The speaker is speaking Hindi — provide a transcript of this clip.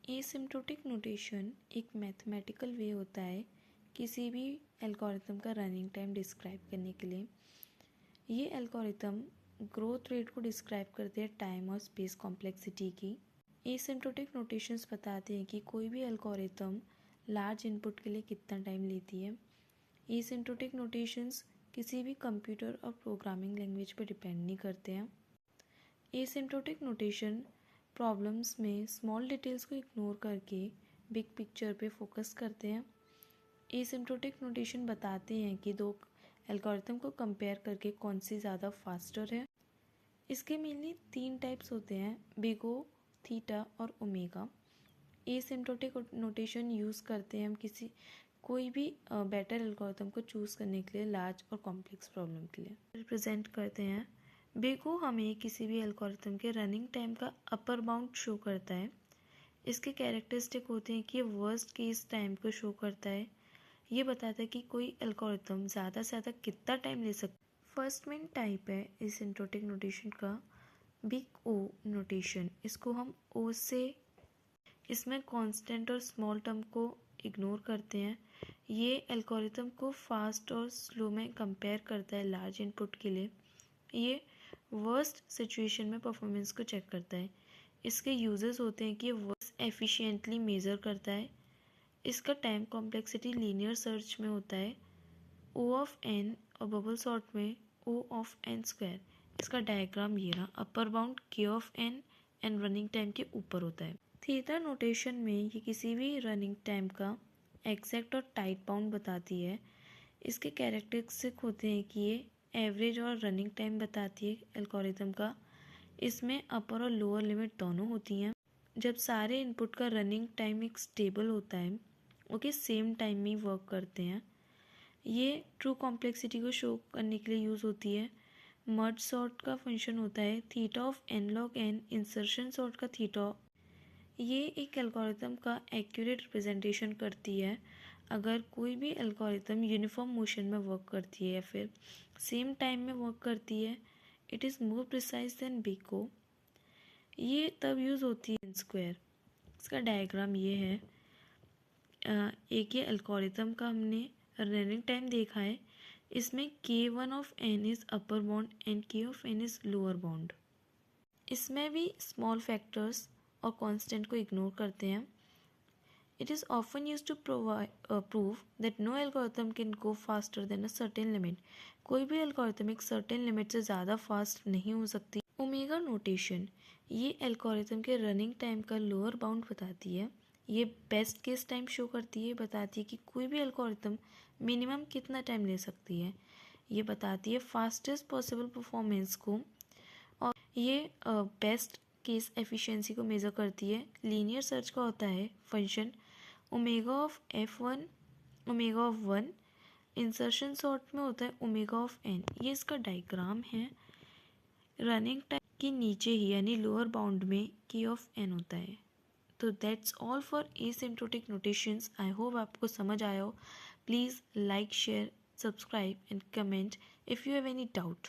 एसिम्प्टोटिक नोटेशन एक मैथमेटिकल वे होता है किसी भी एल्गोरिथम का रनिंग टाइम डिस्क्राइब करने के लिए। ये एल्गोरिथम ग्रोथ रेट को डिस्क्राइब करते हैं टाइम और स्पेस कॉम्प्लेक्सिटी की। एसिम्प्टोटिक नोटेशंस बताते हैं कि कोई भी एल्गोरिथम लार्ज इनपुट के लिए कितना टाइम लेती है। एसिम्प्टोटिक नोटेशंस किसी भी कंप्यूटर और प्रोग्रामिंग लैंग्वेज पर डिपेंड नहीं करते हैं। एसिम्प्टोटिक नोटेशन प्रॉब्लम्स में स्मॉल डिटेल्स को इग्नोर करके बिग पिक्चर पे फोकस करते हैं। एसिम्प्टोटिक नोटेशन बताते हैं कि दो एल्गोरिथम को कंपेयर करके कौन सी ज़्यादा फास्टर है। इसके मेनली 3 टाइप्स होते हैं, बिग ओ, थीटा और ओमेगा। एसिम्प्टोटिक नोटेशन यूज़ करते हैं हम कोई भी बेटर एल्गोरिथम को चूज़ करने के लिए लार्ज और कॉम्प्लेक्स प्रॉब्लम के लिए रिप्रेजेंट करते हैं। बिग ओ हमें किसी भी एल्गोरिथम के रनिंग टाइम का अपर बाउंड शो करता है। इसके कैरेक्टरिस्टिक होते हैं कि ये वर्स्ट केस टाइम को शो करता है। ये बताता है कि कोई एल्गोरिथम ज़्यादा से ज़्यादा कितना टाइम ले सकता है। फर्स्ट मेन टाइप है एसिम्प्टोटिक नोटेशन का बिग ओ नोटेशन। इसको हम ओ से, इसमें कांस्टेंट और स्मॉल टर्म को इग्नोर करते हैं। ये एल्गोरिथम को फास्ट और स्लो में कंपेयर करता है लार्ज इनपुट के लिए। ये वर्स्ट सिचुएशन में परफॉर्मेंस को चेक करता है। इसके यूजेस होते हैं कि वर्स्ट एफिशिएंटली मेज़र करता है। इसका टाइम कॉम्प्लेक्सिटी लीनियर सर्च में होता है ओ ऑफ एन और बबल सॉर्ट में ओ ऑफ एन स्क्वायर। इसका डायग्राम ये रहा, अपर बाउंड के of n and running time के ऊपर होता है। थीटा नोटेशन में ये किसी भी रनिंग टाइम का एग्जैक्ट और टाइट बाउंड बताती है। इसके कैरेक्टरिस्टिक होते हैं कि ये एवरेज और रनिंग टाइम बताती है एल्गोरिथम का। इसमें अपर और लोअर लिमिट दोनों होती हैं। जब सारे इनपुट का रनिंग टाइम एक स्टेबल होता है, ओके, सेम टाइम में वर्क करते हैं। ये ट्रू कॉम्प्लेक्सिटी को शो करने के लिए यूज़ होती है। मर्ज सॉर्ट का फंक्शन होता है theta of n log n, insertion sort का थीटा। ये एक एल्गोरिथम का एक्यूरेट रिप्रेजेंटेशन करती है। अगर कोई भी एल्गोरिथम यूनिफॉर्म मोशन में वर्क करती है या फिर सेम टाइम में वर्क करती है, it is more precise than big O. ये तब यूज़ होती है एन स्क्वायर। इसका डायग्राम ये है। एक ये एल्गोरिथम का हमने रनिंग टाइम देखा है। इसमें k1 of n is upper bound and k of n is lower bound. इसमें भी स्मॉल फैक्टर्स और कांस्टेंट को इग्नोर करते हैं। It is often used to prove that no algorithm can go faster than a certain limit. कोई भी एल्गोरिथम एक सर्टेन लिमिट से ज़्यादा फास्ट नहीं हो सकती। ओमेगा नोटेशन ये एल्गोरिथम के रनिंग टाइम का लोअर बाउंड बताती है। ये बेस्ट केस टाइम शो करती है, बताती है कि कोई भी एल्गोरिथम मिनिमम कितना टाइम ले सकती है। ये बताती है फास्टेस्ट पॉसिबल परफॉर्मेंस को, और ये बेस्ट केस एफिशिएंसी को मेज़र करती है। लीनियर सर्च का होता है function omega of f1 omega of 1। Insertion sort में होता है ओमेगा ऑफ n। ये इसका डायग्राम है। रनिंग टाइम के नीचे ही यानी लोअर बाउंड में k ऑफ n होता है। तो that's all for asymptotic notations. I hope आपको समझ आया हो। Please like, share, subscribe and comment if you have any doubt.